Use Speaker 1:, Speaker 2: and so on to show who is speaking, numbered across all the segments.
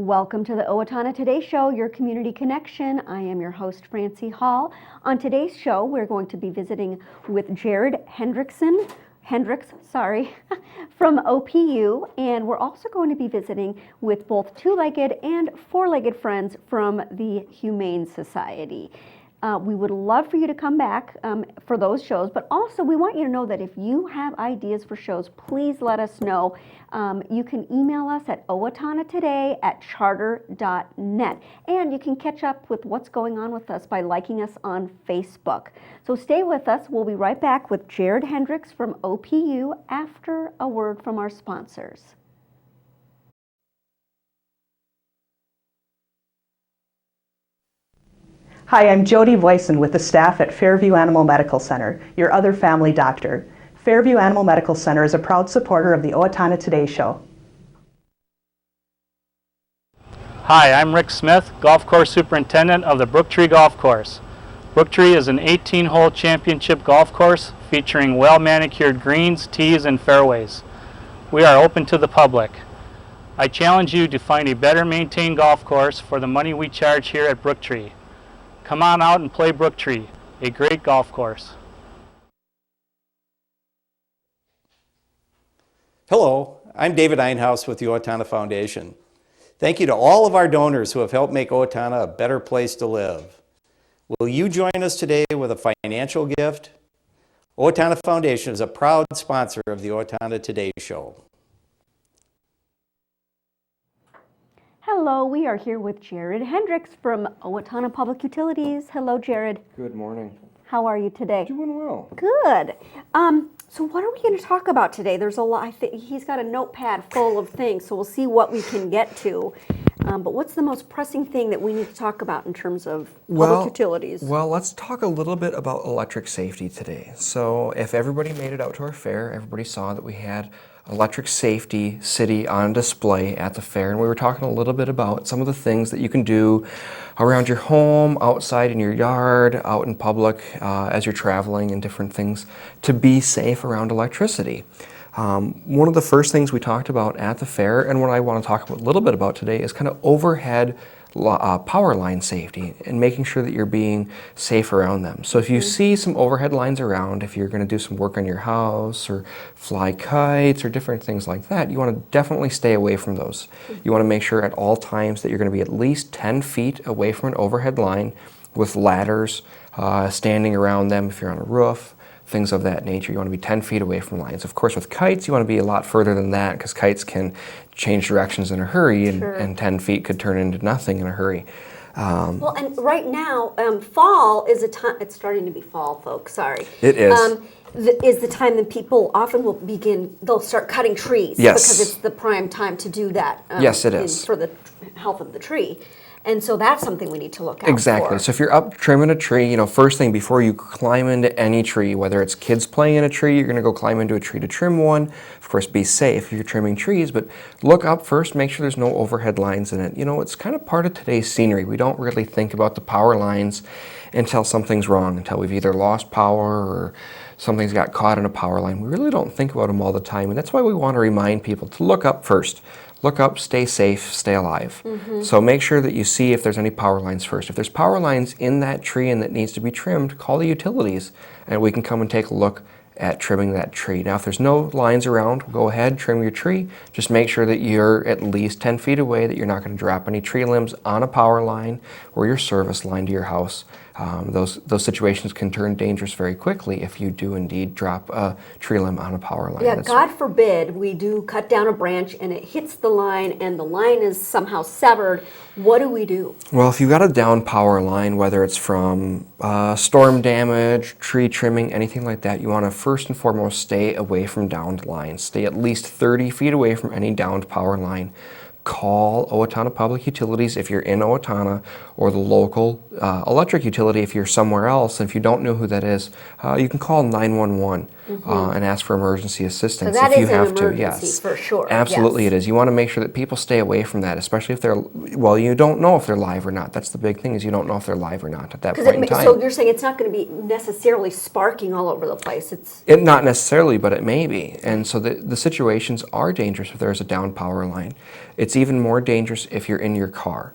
Speaker 1: Welcome to the Owatonna Today Show, your community connection. I am your host, Francy Hall. On today's show, we're going to be visiting with Jared Hendricks, from OPU, and we're also going to be visiting with both two-legged and four-legged friends from the Humane Society. We would love for you to come back for those shows, but also we want you to know that if you have ideas for shows, please let us know. You can email us at owatonnatoday@charter.net, and you can catch up with what's going on with us by liking us on Facebook. So stay with us. We'll be right back with Jared Hendricks from OPU after a word from our sponsors.
Speaker 2: Hi, I'm Jody Voisin with the staff at Fairview Animal Medical Center, your other family doctor. Fairview Animal Medical Center is a proud supporter of the Owatonna Today Show.
Speaker 3: Hi, I'm Rick Smith, Golf Course Superintendent of the Brooktree Golf Course. Brooktree is an 18-hole championship golf course featuring well-manicured greens, tees, and fairways. We are open to the public. I challenge you to find a better maintained golf course for the money we charge here at Brooktree. Come on out and play Brooktree, a great golf course.
Speaker 4: Hello, I'm David Einhaus with the Owatonna Foundation. Thank you to all of our donors who have helped make Owatonna a better place to live. Will you join us today with a financial gift? Owatonna Foundation is a proud sponsor of the Owatonna Today Show.
Speaker 1: Hello, we are here with Jared Hendricks from Owatonna Public Utilities. Hello, Jared.
Speaker 5: Good morning.
Speaker 1: How are you today?
Speaker 5: Doing well.
Speaker 1: Good. So what are we going to talk about today? There's a lot. He's got a notepad full of things, so we'll see what we can get to. But what's the most pressing thing that we need to talk about in terms of public utilities?
Speaker 5: Well, let's talk a little bit about electric safety today. So if everybody made it out to our fair, everybody saw that we had electric safety city on display at the fair, and we were talking a little bit about some of the things that you can do around your home, outside in your yard, out in public as you're traveling, and different things to be safe around electricity. One of the first things we talked about at the fair, and what I want to talk a little bit about today, is kind of overhead power line safety and making sure that you're being safe around them. So if you see some overhead lines around, if you're going to do some work on your house or fly kites or different things like that, you want to definitely stay away from those. You want to make sure at all times that you're going to be at least 10 feet away from an overhead line with ladders standing around them if you're on a roof. Things of that nature. You want to be 10 feet away from lines. Of course, with kites, you want to be a lot further than that because kites can change directions in a hurry, and 10 feet could turn into nothing in a hurry.
Speaker 1: Well, and right now, fall is a time, it's starting to be fall, folks, sorry.
Speaker 5: It is.
Speaker 1: Is the time that people often will they'll start cutting trees.
Speaker 5: Yes.
Speaker 1: Because it's the prime time to do that.
Speaker 5: Yes, it is.
Speaker 1: For the health of the tree. And so that's something we need to look out
Speaker 5: Exactly.
Speaker 1: for.
Speaker 5: So if you're up trimming a tree, first thing before you climb into any tree, whether it's kids playing in a tree, you're going to go climb into a tree to trim one. Of course, be safe if you're trimming trees, but look up first, make sure there's no overhead lines in it. It's kind of part of today's scenery. We don't really think about the power lines until something's wrong, until we've either lost power or something's got caught in a power line. We really don't think about them all the time, and that's why we want to remind people to look up first. Look up, stay safe, stay alive. So make sure that you see if there's any power lines first. If there's power lines in that tree and that needs to be trimmed, call the utilities and we can come and take a look at trimming that tree. Now, if there's no lines around, go ahead, trim your tree. Just make sure that you're at least 10 feet away, that you're not going to drop any tree limbs on a power line or your service line to your house. Those situations can turn dangerous very quickly if you do indeed drop a tree limb on a power line.
Speaker 1: Yeah, God forbid we do cut down a branch and it hits the line and the line is somehow severed. What do we do?
Speaker 5: Well, if you've got a down power line, whether it's from storm damage, tree trimming, anything like that, you want to first and foremost stay away from downed lines. Stay at least 30 feet away from any downed power line. Call Owatonna Public Utilities if you're in Owatonna, or the local electric utility if you're somewhere else. And if you don't know who that is, you can call 911. and ask for emergency assistance
Speaker 1: So that
Speaker 5: if you
Speaker 1: is an
Speaker 5: have to.
Speaker 1: emergency
Speaker 5: Yes,
Speaker 1: for sure.
Speaker 5: absolutely
Speaker 1: Yes.
Speaker 5: it is. You want to make sure that people stay away from that, especially if they're, well, you don't know if they're live or not. That's the big thing, is you don't know if they're live or not at that point in time.
Speaker 1: So you're saying it's not going to be necessarily sparking all over the place.
Speaker 5: Not necessarily, but it may be. And so the situations are dangerous if there's a down power line. It's even more dangerous if you're in your car.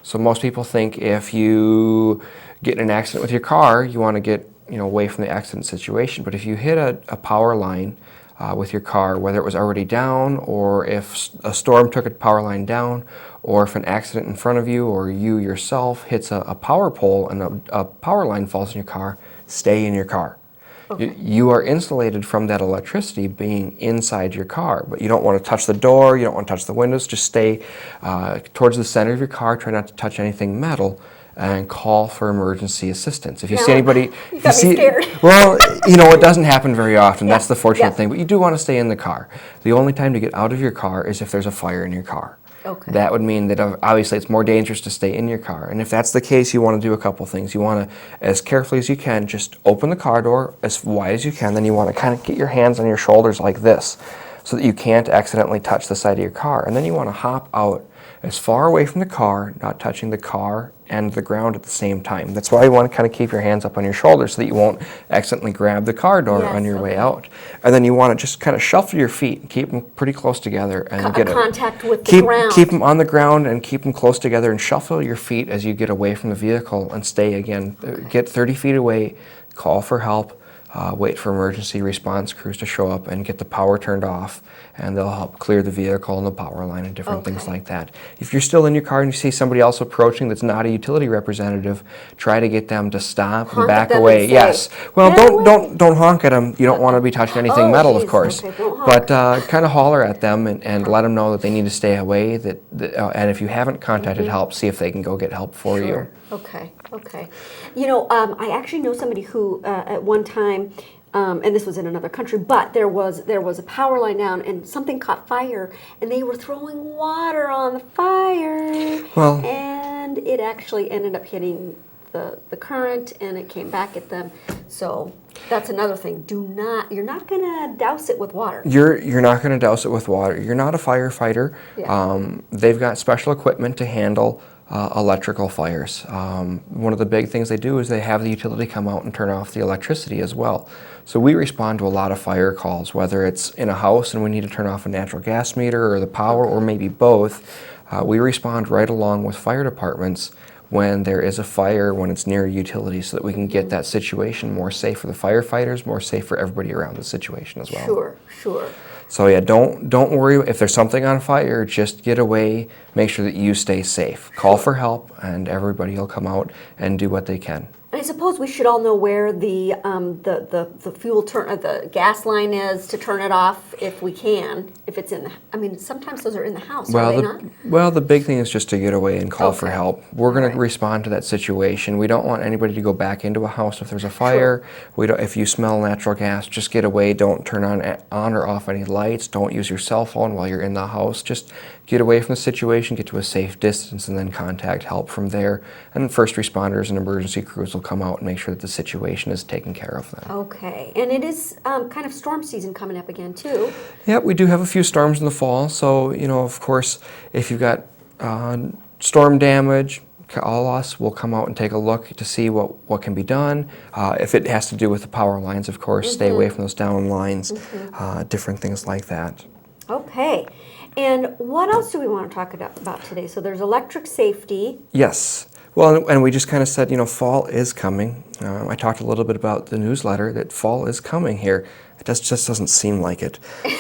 Speaker 5: So most people think if you get in an accident with your car, you want to get away from the accident situation. But if you hit a power line with your car, whether it was already down, or if a storm took a power line down, or if an accident in front of you or you yourself hits a power pole and a power line falls in your car, stay in your car. Okay. You are insulated from that electricity being inside your car, but you don't want to touch the door, you don't want to touch the windows, just stay towards the center of your car, try not to touch anything metal, and call for emergency assistance. If you see anybody,
Speaker 1: scared.
Speaker 5: Well, it doesn't happen very often.
Speaker 1: Yeah.
Speaker 5: That's the fortunate
Speaker 1: Yeah.
Speaker 5: thing. But you do want to stay in the car. The only time to get out of your car is if there's a fire in your car.
Speaker 1: Okay.
Speaker 5: That would mean that obviously it's more dangerous to stay in your car. And if that's the case, you want to do a couple things. You want to, as carefully as you can, just open the car door as wide as you can. Then you want to kind of get your hands on your shoulders like this, so that you can't accidentally touch the side of your car. And then you want to hop out as far away from the car, not touching the car and the ground at the same time. That's why you want to kind of keep your hands up on your shoulders so that you won't accidentally grab the car door on your way out. And then you want to just kind of shuffle your feet, keep them pretty close together, and get
Speaker 1: contact with the ground.
Speaker 5: Keep them on the ground and keep them close together, and shuffle your feet as you get away from the vehicle and stay again. Get 30 feet away, call for help. Wait for emergency response crews to show up and get the power turned off, and they'll help clear the vehicle and the power line and different things like that. If you're still in your car and you see somebody else approaching that's not a utility representative, try to get them to stop and back away. Yes. Well, don't honk at them. You don't want to be touching anything metal, of course.
Speaker 1: Okay, don't honk.
Speaker 5: But kind of holler at them and let them know that they need to stay away. And if you haven't contacted help, see if they can go get help for you.
Speaker 1: Okay. I actually know somebody who at one time, and this was in another country, but there was a power line down and something caught fire, and they were throwing water on the fire, and it actually ended up hitting the current, and it came back at them. So that's another thing. You're not going to douse it with water.
Speaker 5: You're not going to douse it with water. You're not a firefighter.
Speaker 1: Yeah.
Speaker 5: They've got special equipment to handle electrical fires. One of the big things they do is they have the utility come out and turn off the electricity as well. So we respond to a lot of fire calls, whether it's in a house and we need to turn off a natural gas meter or the power, or maybe both. We respond right along with fire departments when there is a fire, when it's near a utility, so that we can get that situation more safe for the firefighters, more safe for everybody around the situation as well.
Speaker 1: Sure.
Speaker 5: So yeah, don't worry if there's something on fire. Just get away. Make sure that you stay safe. Call for help, and everybody will come out and do what they can.
Speaker 1: And I suppose we should all know where the the gas line is to turn it off if we can. If it's in sometimes those are in the house, are they not?
Speaker 5: Well, the big thing is just to get away and call for help. We're going to respond to that situation. We don't want anybody to go back into a house if there's a fire. If you smell natural gas, just get away. Don't turn on or off any lights. Don't use your cell phone while you're in the house. Just get away from the situation, get to a safe distance, and then contact help from there. And first responders and emergency crews will come out and make sure that the situation is taken care of then.
Speaker 1: Okay, and it is kind of storm season coming up again too.
Speaker 5: Yeah, we do have a few storms in the fall, so of course, if you've got storm damage, call us. We'll come out and take a look to see what can be done. If it has to do with the power lines, of course, stay away from those down lines, different things like that.
Speaker 1: Okay. And what else do we want to talk about today? So there's electric safety.
Speaker 5: Yes. Well, and we just kind of said, fall is coming. I talked a little bit about the newsletter that fall is coming here. It just doesn't seem like it.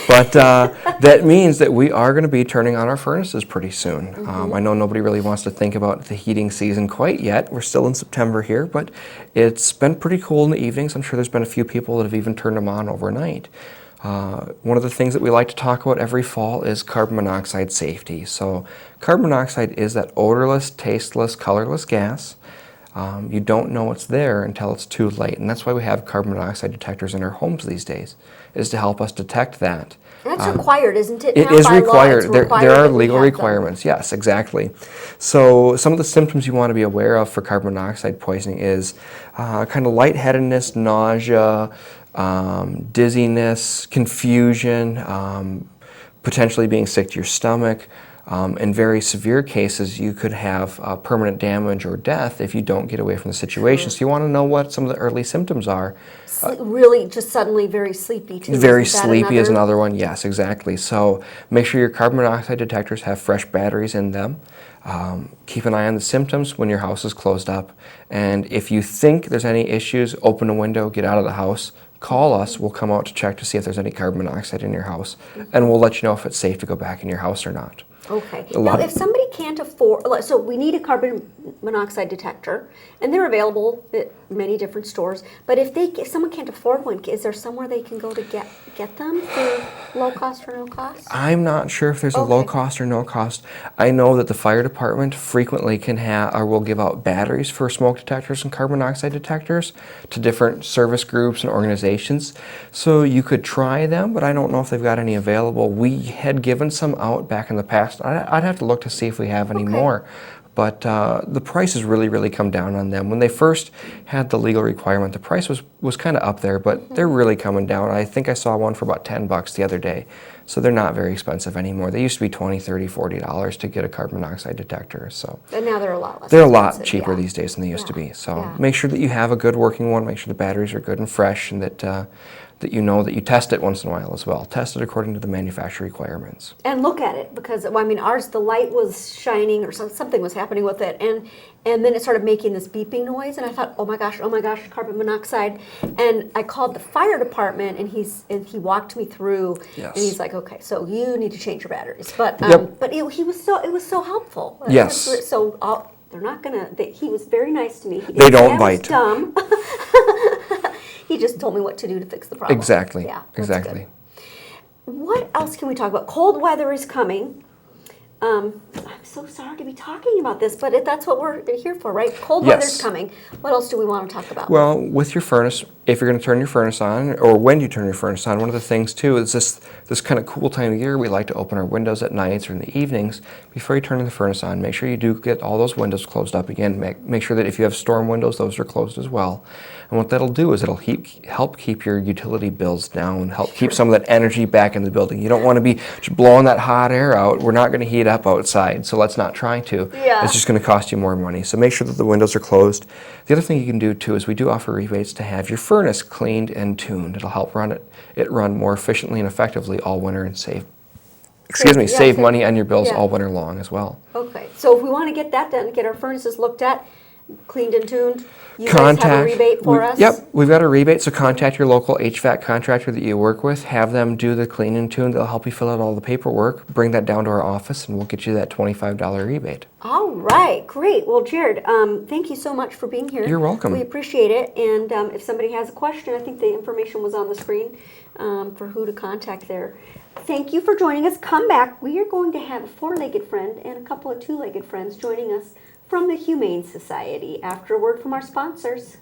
Speaker 5: But that means that we are going to be turning on our furnaces pretty soon. I know nobody really wants to think about the heating season quite yet. We're still in September here, but it's been pretty cool in the evenings. I'm sure there's been a few people that have even turned them on overnight. One of the things that we like to talk about every fall is carbon monoxide safety. So carbon monoxide is that odorless, tasteless, colorless gas. You don't know it's there until it's too late, and that's why we have carbon monoxide detectors in our homes these days, is to help us detect that.
Speaker 1: That's required, isn't it?
Speaker 5: It
Speaker 1: now
Speaker 5: is
Speaker 1: by
Speaker 5: required.
Speaker 1: Law, it's required.
Speaker 5: There are legal requirements. Yes, exactly. So some of the symptoms you want to be aware of for carbon monoxide poisoning is kind of lightheadedness, nausea, dizziness, confusion, potentially being sick to your stomach. In very severe cases, you could have permanent damage or death if you don't get away from the situation. So you want to know what some of the early symptoms are.
Speaker 1: Really just suddenly very sleepy too.
Speaker 5: Very
Speaker 1: Isn't that
Speaker 5: sleepy is another one, yes, exactly. So make sure your carbon monoxide detectors have fresh batteries in them. Keep an eye on the symptoms when your house is closed up. And if you think there's any issues, open a window, get out of the house, call us. We'll come out to check to see if there's any carbon monoxide in your house. And we'll let you know if it's safe to go back in your house or not.
Speaker 1: Okay. Now, if somebody can't afford, so we need a carbon monoxide detector, and they're available at many different stores. But if someone can't afford one, is there somewhere they can go to get them for low cost or no cost?
Speaker 5: I'm not sure if there's a low cost or no cost. I know that the fire department frequently can have or will give out batteries for smoke detectors and carbon monoxide detectors to different service groups and organizations. So you could try them, but I don't know if they've got any available. We had given some out back in the past. I'd have to look to see if we have any more. But the price has really come down on them. When they first had the legal requirement, the price was kind of up there, but they're really coming down. I think I saw one for about $10 the other day. So they're not very expensive anymore. They used to be $20, $30, $40 to get a carbon monoxide detector. So
Speaker 1: and now they're a lot less
Speaker 5: They're
Speaker 1: expensive,
Speaker 5: a lot cheaper
Speaker 1: yeah.
Speaker 5: these days than they used to be. So
Speaker 1: Yeah.
Speaker 5: make sure that you have a good working one. Make sure the batteries are good and fresh, and that you know that you test it once in a while as well. Test it according to the manufacturer requirements.
Speaker 1: And look at it, because well, I mean, ours, the light was shining or something was happening with it, and then it started making this beeping noise, and I thought, oh my gosh, carbon monoxide. And I called the fire department, and he walked me through,
Speaker 5: Yes.
Speaker 1: and he's like, okay, so you need to change your batteries. But
Speaker 5: Yep.
Speaker 1: but it was so helpful.
Speaker 5: Yes.
Speaker 1: So they're not gonna. He was very nice to me. He
Speaker 5: They
Speaker 1: didn't say
Speaker 5: don't
Speaker 1: I was
Speaker 5: bite.
Speaker 1: dumb. He just told me what to do to fix the problem.
Speaker 5: Exactly.
Speaker 1: Yeah. that's
Speaker 5: Exactly.
Speaker 1: good. What else can we talk about? Cold weather is coming. I'm so sorry to be talking about this, but that's what we're here for, right? Cold
Speaker 5: Yes.
Speaker 1: weather's coming. What else do we want to talk about?
Speaker 5: Well, with your furnace, if you're going to turn your furnace on, or when you turn your furnace on, one of the things too is this kind of cool time of year, we like to open our windows at nights or in the evenings. Before you turn the furnace on, make sure you do get all those windows closed up again. Make sure that if you have storm windows, those are closed as well. And what that'll do is it'll help keep your utility bills down, help keep some of that energy back in the building. You don't want to be just blowing that hot air out. We're not going to heat up outside, so let's not try to.
Speaker 1: Yeah.
Speaker 5: It's just going to cost you more money. So make sure that the windows are closed. The other thing you can do too is we do offer rebates to have your furnace cleaned and tuned. It'll help run more efficiently and effectively all winter and save money on your bills all winter long as well.
Speaker 1: Okay, so if we want to get that done, get our furnaces looked at, cleaned and tuned, you guys have a rebate for us?
Speaker 5: Yep, we've got a rebate, so contact your local HVAC contractor that you work with, have them do the clean and tune. They'll help you fill out all the paperwork, bring that down to our office, and we'll get you that $25 rebate.
Speaker 1: All right, great. Well, Jared, thank you so much for being here.
Speaker 5: You're welcome.
Speaker 1: We appreciate it. And if somebody has a question, I think the information was on the screen for who to contact there. Thank you for joining us. Come back. We are going to have a four-legged friend and a couple of two-legged friends joining us from the Humane Society after a word from our sponsors.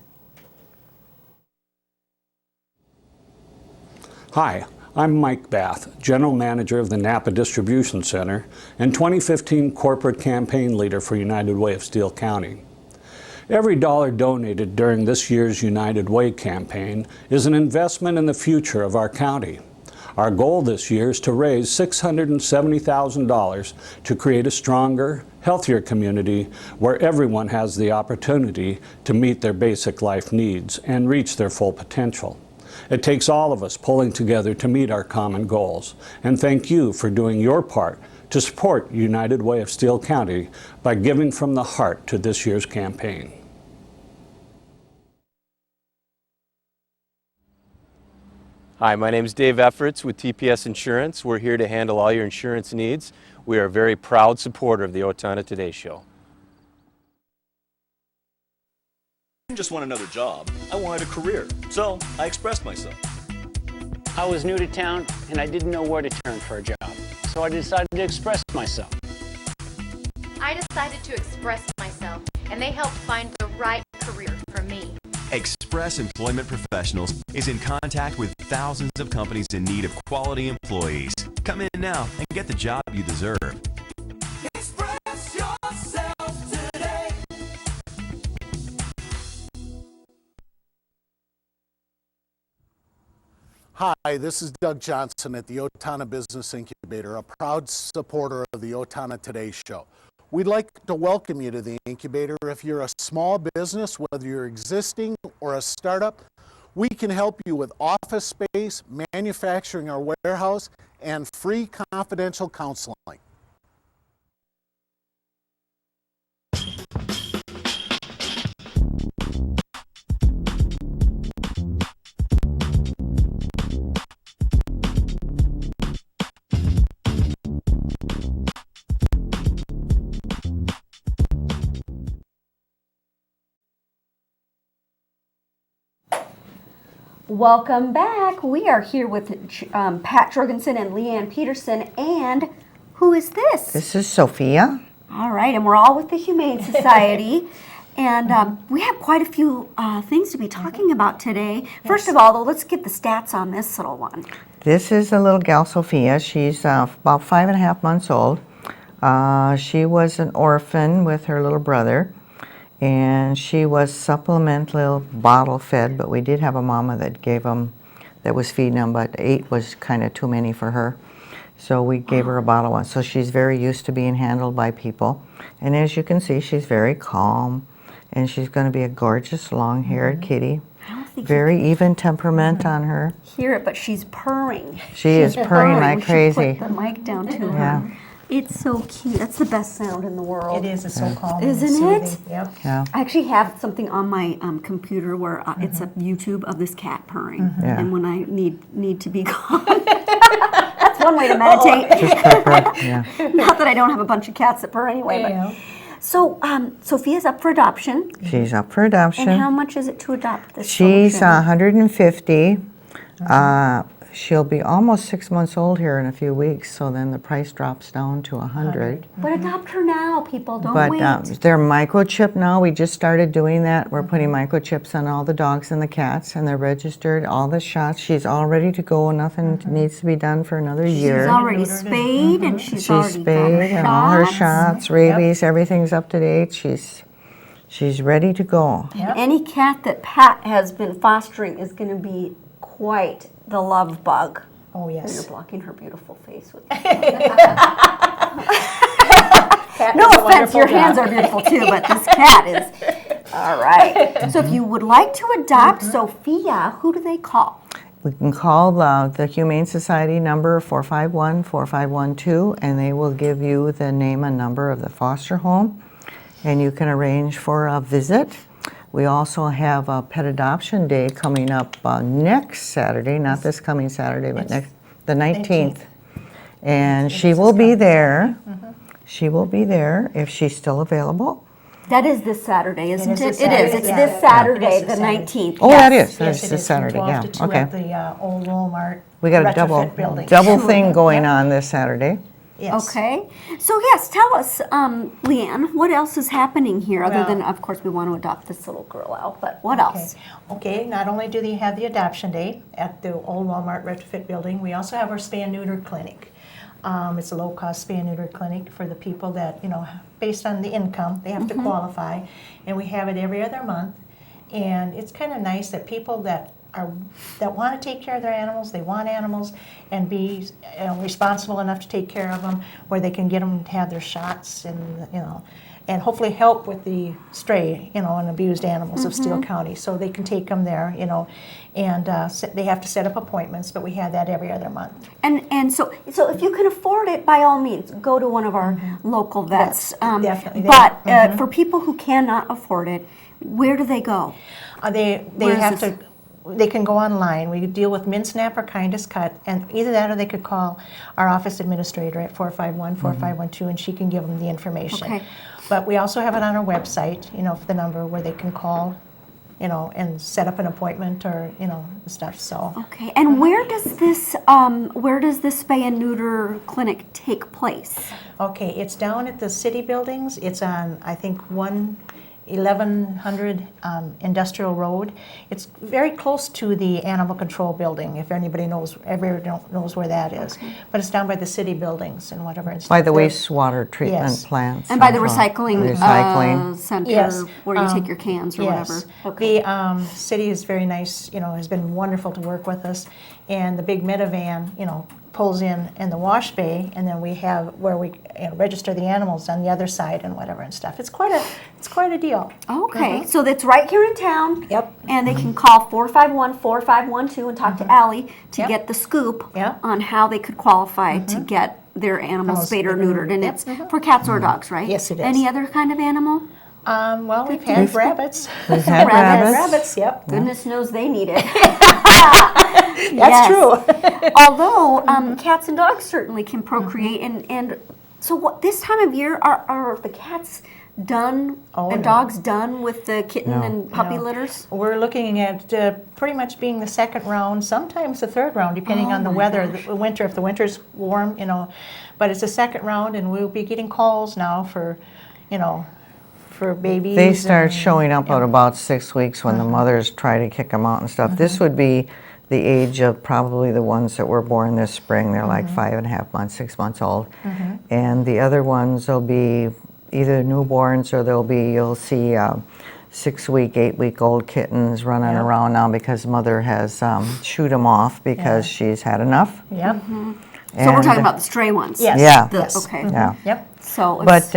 Speaker 6: Hi, I'm Mike Bath, General Manager of the Napa Distribution Center and 2015 Corporate Campaign Leader for United Way of Steele County. Every dollar donated during this year's United Way campaign is an investment in the future of our county. Our goal this year is to raise $670,000 to create a stronger, healthier community where everyone has the opportunity to meet their basic life needs and reach their full potential. It takes all of us pulling together to meet our common goals, and thank you for doing your part to support United Way of Steele County by giving from the heart to this year's campaign.
Speaker 7: Hi, my name is Dave Efforts with TPS Insurance. We're here to handle all your insurance needs. We are a very proud supporter of the Owatonna Today Show.
Speaker 8: I didn't just want another job, I wanted a career, so I expressed myself.
Speaker 9: I was new to town and I didn't know where to turn for a job, so I decided to express myself.
Speaker 10: I decided to express myself, and they helped find the right career for me.
Speaker 11: Express Employment Professionals is in contact with thousands of companies in need of quality employees. Come in now and get the job you deserve.
Speaker 12: Express yourself today.
Speaker 13: Hi, this is Doug Johnson at the Owatonna Business Incubator, a proud supporter of the Owatonna Today Show. We'd like to welcome you to the incubator. If you're a small business, whether you're existing or a startup, we can help you with office space, manufacturing or warehouse, and free confidential counseling.
Speaker 1: Welcome back. We are here with Pat Jorgensen and Leanne Peterson, and who is this?
Speaker 14: This is Sophia.
Speaker 1: All right, and we're all with the Humane Society, and we have quite a few things to be talking about today. First of all, though, let's get the stats on this little one.
Speaker 14: This is a little gal, Sophia. She's about 5.5 months old. She was an orphan with her little brother, and she was supplemental bottle fed, but we did have a mama that gave them, that was feeding them, but 8 was kind of too many for her. So we gave her a bottle one. So she's very used to being handled by people. And as you can see, she's very calm, and she's going to be a gorgeous long-haired kitty. Very even temperament on her.
Speaker 1: Hear it, but she's purring.
Speaker 14: She is purring like crazy.
Speaker 1: Put the mic down to her. It's so cute. That's the best sound in the world.
Speaker 15: It is. It's so calm.
Speaker 1: Isn't it?
Speaker 15: Yep.
Speaker 14: Yeah.
Speaker 1: I actually have something on my computer where it's a YouTube of this cat purring,
Speaker 14: Yeah.
Speaker 1: and when I need to be calm, that's one way to meditate.
Speaker 14: Just pepper, yeah.
Speaker 1: Not that I don't have a bunch of cats that purr anyway. But. So Sophia's up for adoption.
Speaker 14: She's up for adoption.
Speaker 1: And how much is it to adopt this?
Speaker 14: She's
Speaker 1: children?
Speaker 14: 150. She'll be almost 6 months old here in a few weeks, so then the price drops down to 100.
Speaker 1: But adopt her now, people. Don't
Speaker 14: But
Speaker 1: wait.
Speaker 14: they're microchipped now. We just started doing that. We're putting microchips on all the dogs and the cats, and they're registered. All the shots. She's all ready to go. Nothing needs to be done for another year.
Speaker 1: She's already spayed, and she's already
Speaker 14: spayed, and all her shots, rabies, everything's up to date. She's ready to go.
Speaker 1: And any cat that Pat has been fostering is going to be quite the love bug.
Speaker 15: Oh, yes.
Speaker 1: You're blocking her beautiful face with No offense, your hands are beautiful too, but this cat is. All right. So if you would like to adopt Sophia, who do they call?
Speaker 14: We can call the Humane Society number 451-4512, and they will give you the name and number of the foster home, and you can arrange for a visit. We also have a pet adoption day coming up next Saturday, not this coming Saturday, but the 19th. And she will be there. She will be there if she's still available.
Speaker 1: That is this Saturday, isn't it?
Speaker 15: It
Speaker 1: It is. It's this Saturday, the 19th.
Speaker 14: Oh,
Speaker 1: yes.
Speaker 14: that is.
Speaker 15: Yes,
Speaker 14: That's
Speaker 15: it
Speaker 14: this
Speaker 15: is from
Speaker 14: Saturday,
Speaker 15: 12
Speaker 14: yeah.
Speaker 15: to 2
Speaker 14: Okay.
Speaker 15: at the old Walmart
Speaker 14: We got a
Speaker 15: retrofit building.
Speaker 14: double thing going on this Saturday.
Speaker 15: Yes.
Speaker 1: Okay. So yes, tell us, Leanne, what else is happening here other
Speaker 15: Well-
Speaker 1: than, of course, we want to adopt this little girl out, but what else?
Speaker 15: Okay, not only do they have the adoption day at the old Walmart retrofit building, we also have our spay and neuter clinic. It's a low-cost spay and neuter clinic for the people that, based on the income, they have to qualify. And we have it every other month. And it's kind of nice that people that want to take care of their animals, they want animals, and be responsible enough to take care of them, where they can get them to have their shots, and hopefully help with the stray, and abused animals of Steele County. So they can take them there, and they have to set up appointments, but we have that every other month.
Speaker 1: And so if you can afford it, by all means, go to one of our local vets.
Speaker 15: Definitely.
Speaker 1: But for people who cannot afford it, where do they go?
Speaker 15: They
Speaker 1: Where is
Speaker 15: have
Speaker 1: this?
Speaker 15: to. They can go online. We deal with Mint Snap or Kindest Cut, and either that or they could call our office administrator at 451-4512, and she can give them the information.
Speaker 1: Okay.
Speaker 15: But we also have it on our website, for the number where they can call, and set up an appointment or, stuff. So.
Speaker 1: Okay. And where does this spay and neuter clinic take place?
Speaker 15: Okay, it's down at the city buildings. It's on, I think, 1100 Industrial Road. It's very close to the Animal Control Building, if anybody knows, everyone knows where that is. But it's down by the city buildings and whatever. And
Speaker 14: By the
Speaker 15: there.
Speaker 14: wastewater treatment
Speaker 15: Yes.
Speaker 14: plants.
Speaker 1: And by the
Speaker 14: Central.
Speaker 1: recycling center
Speaker 15: Yes.
Speaker 1: where you take your cans or
Speaker 15: yes.
Speaker 1: whatever.
Speaker 15: The city is very nice, has been wonderful to work with us. And the big minivan, pulls in the wash bay, and then we have where we register the animals on the other side and whatever and stuff. It's quite a deal.
Speaker 1: Okay, so that's right here in town.
Speaker 15: Yep.
Speaker 1: And they can call 451-4512 and talk to Allie to get the scoop on how they could qualify to get their animals spayed or neutered. And it's for cats or dogs, right?
Speaker 15: Yes, it is.
Speaker 1: Any other kind of animal?
Speaker 15: Well, we've had rabbits.
Speaker 14: We've had rabbits.
Speaker 15: Rabbits, yep.
Speaker 1: Goodness knows they need it.
Speaker 15: That's true.
Speaker 1: Although cats and dogs certainly can procreate, and so this time of year are the cats done and dogs done with the kitten and puppy litters?
Speaker 15: We're looking at pretty much being the second round, sometimes the third round, depending on the weather. The winter, if the winter's warm, but it's the second round, and we'll be getting calls now for babies.
Speaker 14: They start showing up at about 6 weeks when the mothers try to kick them out and stuff. This would be the age of probably the ones that were born this spring. They're like 5.5 months, 6 months old. And the other ones will be either newborns or you'll see 6-week, 8-week-old kittens running around now because mother has shooed them off because she's had enough.
Speaker 15: Yep.
Speaker 1: So we're talking about the stray ones?
Speaker 15: Yes.
Speaker 14: Yeah.
Speaker 1: Okay.
Speaker 14: Yeah.
Speaker 15: Yep.
Speaker 1: So
Speaker 14: But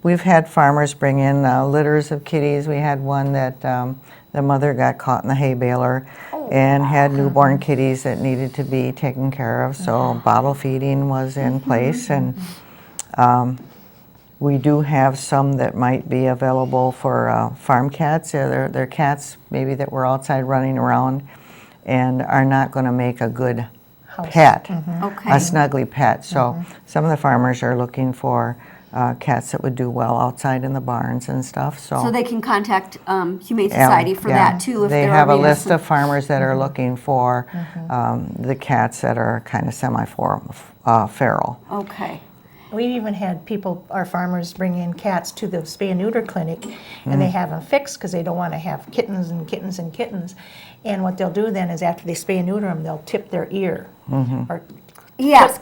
Speaker 14: we've had farmers bring in litters of kitties. We had one that the mother got caught in the hay baler and had newborn kitties that needed to be taken care of. So bottle feeding was in place, and we do have some that might be available for farm cats. They're cats maybe that were outside running around and are not going to make a good pet, a snuggly pet. So some of the farmers are looking for cats that would do well outside in the barns and stuff. So
Speaker 1: they can contact Humane Society for that too. If
Speaker 14: they
Speaker 1: there
Speaker 14: have
Speaker 1: are
Speaker 14: a list of farmers that are looking for the cats that are kind of semi-feral.
Speaker 1: Okay.
Speaker 15: We've even had our farmers bring in cats to the spay and neuter clinic, and they have them fixed because they don't want to have kittens and kittens and kittens. And what they'll do then is after they spay and neuter them, they'll tip their ear. Or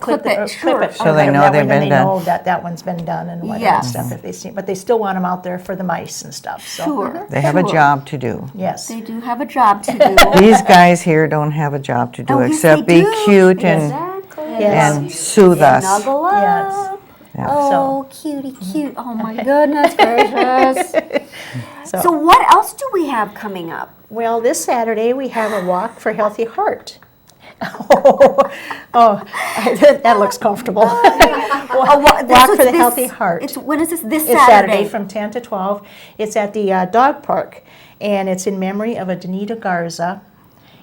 Speaker 1: clip it.
Speaker 14: So they know they've been
Speaker 15: they
Speaker 14: done.
Speaker 15: know that one's been done and whatnot and stuff if they see. But they still want them out there for the mice and stuff. So.
Speaker 1: Sure.
Speaker 14: They have a job to do.
Speaker 15: Yes.
Speaker 1: They do have a job to do.
Speaker 14: These guys here don't have a job to do except be cute and soothe us.
Speaker 1: Snuggle up.
Speaker 15: Yes.
Speaker 1: Oh, cutie cute. Oh my goodness gracious. So what else do we have coming up?
Speaker 15: Well, this Saturday we have a walk for Healthy Heart. That looks comfortable. Walk for the Healthy Heart.
Speaker 1: When is this? This
Speaker 15: It's
Speaker 1: Saturday?
Speaker 15: Saturday from 10 to 12. It's at the dog park, and it's in memory of a Danita Garza.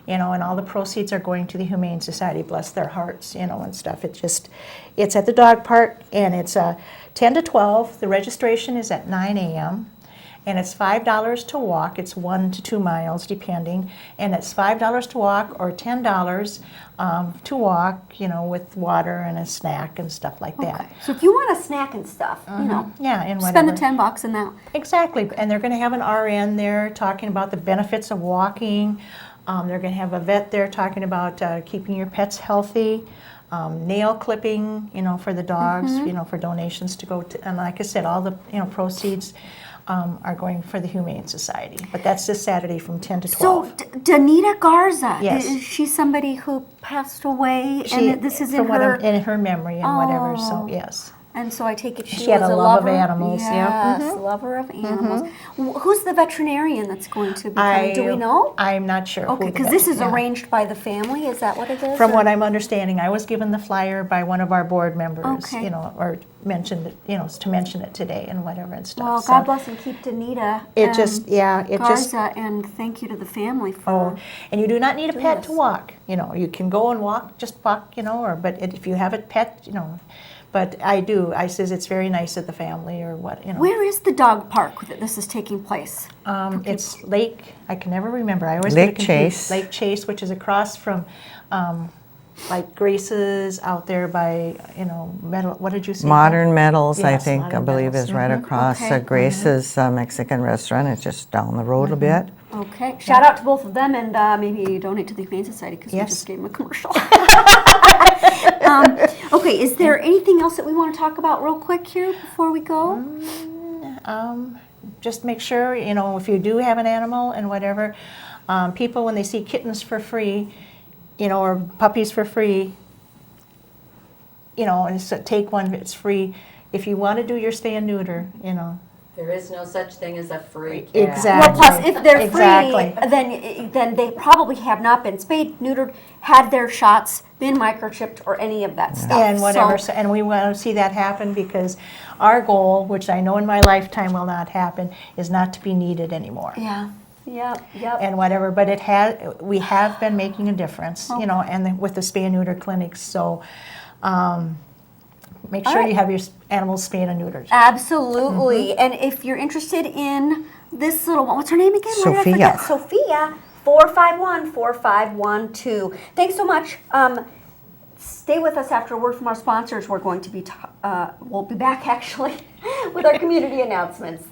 Speaker 15: And all the proceeds are going to the Humane Society, bless their hearts, and stuff. It's at the dog park, and it's 10 to 12. The registration is at 9 a.m. And it's $5 to walk. It's 1 to 2 miles, depending. And it's $5 to walk or $10 to walk, with water and a snack and stuff like that.
Speaker 1: Okay. So if you want a snack and stuff,
Speaker 15: yeah, and
Speaker 1: spend the
Speaker 15: whatever.
Speaker 1: $10 and that.
Speaker 15: Exactly. And they're going to have an RN there talking about the benefits of walking. They're going to have a vet there talking about keeping your pets healthy. Nail clipping, for the dogs, for donations to go to. And like I said, all the proceeds are going for the Humane Society. But that's this Saturday from 10 to 12.
Speaker 1: So, Danita Garza,
Speaker 15: Yes.
Speaker 1: is she somebody who passed away? And this is in
Speaker 15: her memory and whatever, so yes.
Speaker 1: And so I take it
Speaker 15: She had
Speaker 1: was
Speaker 15: a love of animals,
Speaker 1: Yes,
Speaker 15: yeah.
Speaker 1: lover of animals. Who's the veterinarian that's going to be coming? Do we know?
Speaker 15: I'm not sure.
Speaker 1: Okay, because this is arranged by the family. Is that what it is?
Speaker 15: From what I'm understanding, I was given the flyer by one of our board members,
Speaker 1: Okay.
Speaker 15: or mentioned it, to mention it today and whatever and stuff.
Speaker 1: Well,
Speaker 15: So
Speaker 1: God bless and keep Danita. Garza, and thank you to the family for.
Speaker 15: And you do not need a pet to walk. You can go and walk, just walk, but if you have a pet, But I says it's very nice of the family or what,
Speaker 1: Where is the dog park that this is taking place?
Speaker 15: It's Lake, I can never remember. I always
Speaker 14: Lake
Speaker 15: get confused.
Speaker 14: Chase.
Speaker 15: Lake Chase, which is across from like Grace's out there by, metal, what did you say?
Speaker 14: Modern Metals, I
Speaker 15: Yes,
Speaker 14: think, I
Speaker 15: Modern
Speaker 14: believe,
Speaker 15: Metals.
Speaker 14: is right across
Speaker 1: Okay.
Speaker 14: Grace's Mexican restaurant. It's just down the road a bit.
Speaker 1: Okay. Shout out to both of them, and maybe donate to the Humane Society because we
Speaker 15: Yes.
Speaker 1: just gave them a commercial. Okay, is there anything else that we want to talk about real quick here before we go?
Speaker 15: Just make sure, if you do have an animal and whatever, people, when they see kittens for free, or puppies for free, and so take one, it's free. If you want to do your spay and neuter,
Speaker 16: There is no such thing as a free cat.
Speaker 15: Exactly.
Speaker 1: Well, plus, if they're
Speaker 15: Exactly.
Speaker 1: free, then they probably have not been spayed, neutered, had their shots, been microchipped, or any of that stuff.
Speaker 15: And whatever,
Speaker 1: So,
Speaker 15: and we want to see that happen because our goal, which I know in my lifetime will not happen, is not to be needed anymore.
Speaker 1: yeah. Yep.
Speaker 15: And whatever, but we have been making a difference, and with the spay and neuter clinics. So make
Speaker 1: All
Speaker 15: sure
Speaker 1: right.
Speaker 15: you have your animals spayed and neutered.
Speaker 1: Absolutely. And if you're interested in this little one, what's her name again? Why did I
Speaker 14: Sophia.
Speaker 1: forget? Sophia, 451-4512. Thanks so much. Stay with us after a word from our sponsors. We're going to be, we'll be back actually with our community announcements.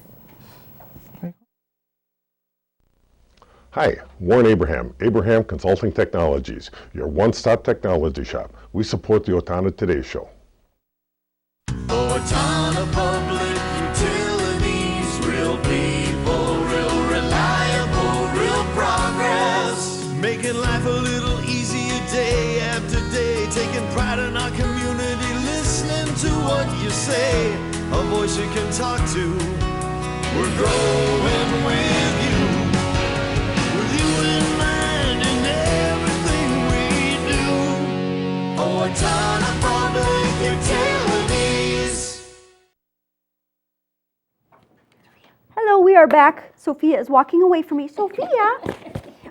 Speaker 17: Hi, Warren Abraham, Abraham Consulting Technologies, your one-stop technology shop. We support the Owatonna Today Show.
Speaker 12: Owatonna Public Utilities, real people, real reliable, real progress.
Speaker 11: Making life a little easier day after day. Taking pride in our community, listening to what you say. A voice you can talk to. We're growing with you. With you in mind in everything we do.
Speaker 12: Owatonna Public Utilities.
Speaker 1: Hello, we are back. Sophia is walking away from me. Sophia!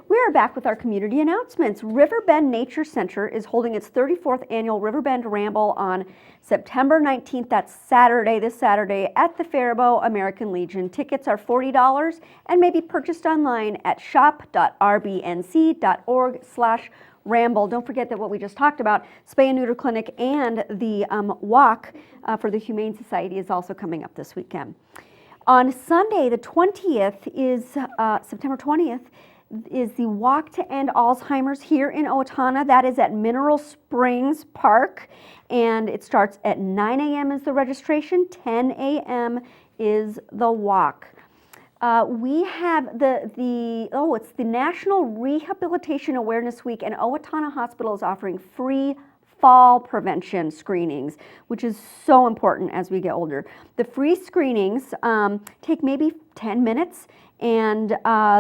Speaker 1: We are back with our community announcements. Riverbend Nature Center is holding its 34th annual Riverbend Ramble on September 19th. That's Saturday, this Saturday, at the Faribault American Legion. Tickets are $40 and may be purchased online at shop.rbnc.org/ramble. Don't forget that what we just talked about, Spay and Neuter Clinic and the walk for the Humane Society is also coming up this weekend. On Sunday, the 20th is September 20th, is the Walk to End Alzheimer's here in Owatonna. That is at Mineral Springs Park, and it starts at 9 a.m. is the registration, 10 a.m. is the walk. We have it's the National Rehabilitation Awareness Week, and Owatonna Hospital is offering free fall prevention screenings, which is so important as we get older. The free screenings take maybe 10 minutes, and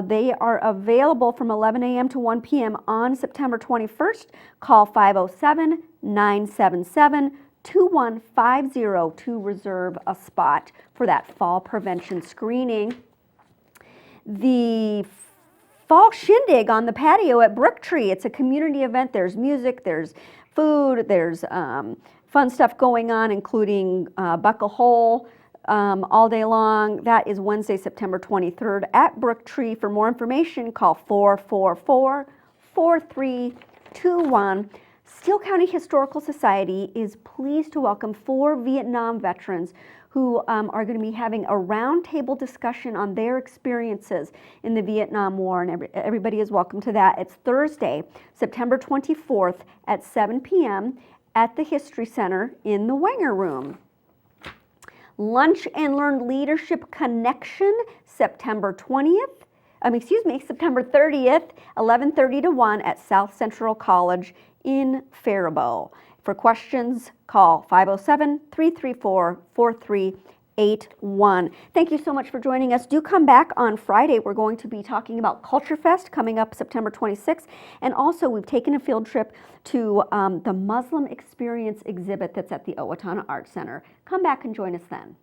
Speaker 1: they are available from 11 a.m. to 1 p.m. on September 21st. Call 507-977-2150 to reserve a spot for that fall prevention screening. The Fall Shindig on the patio at Brooktree. It's a community event. There's music, there's food, there's fun stuff going on, including Buckle Hole all day long. That is Wednesday, September 23rd at Brooktree. For more information, call 444-4321. Steele County Historical Society is pleased to welcome 4 Vietnam veterans who are going to be having a roundtable discussion on their experiences in the Vietnam War, and everybody is welcome to that. It's Thursday, September 24th at 7 p.m. at the History Center in the Wenger Room. Lunch and Learn Leadership Connection, September 30th, 11:30 to 1 at South Central College in Faribault. For questions, call 507-334-4381. Thank you so much for joining us. Do come back on Friday. We're going to be talking about Culture Fest coming up September 26th. And also, we've taken a field trip to the Muslim Experience exhibit that's at the Owatonna Art Center. Come back and join us then.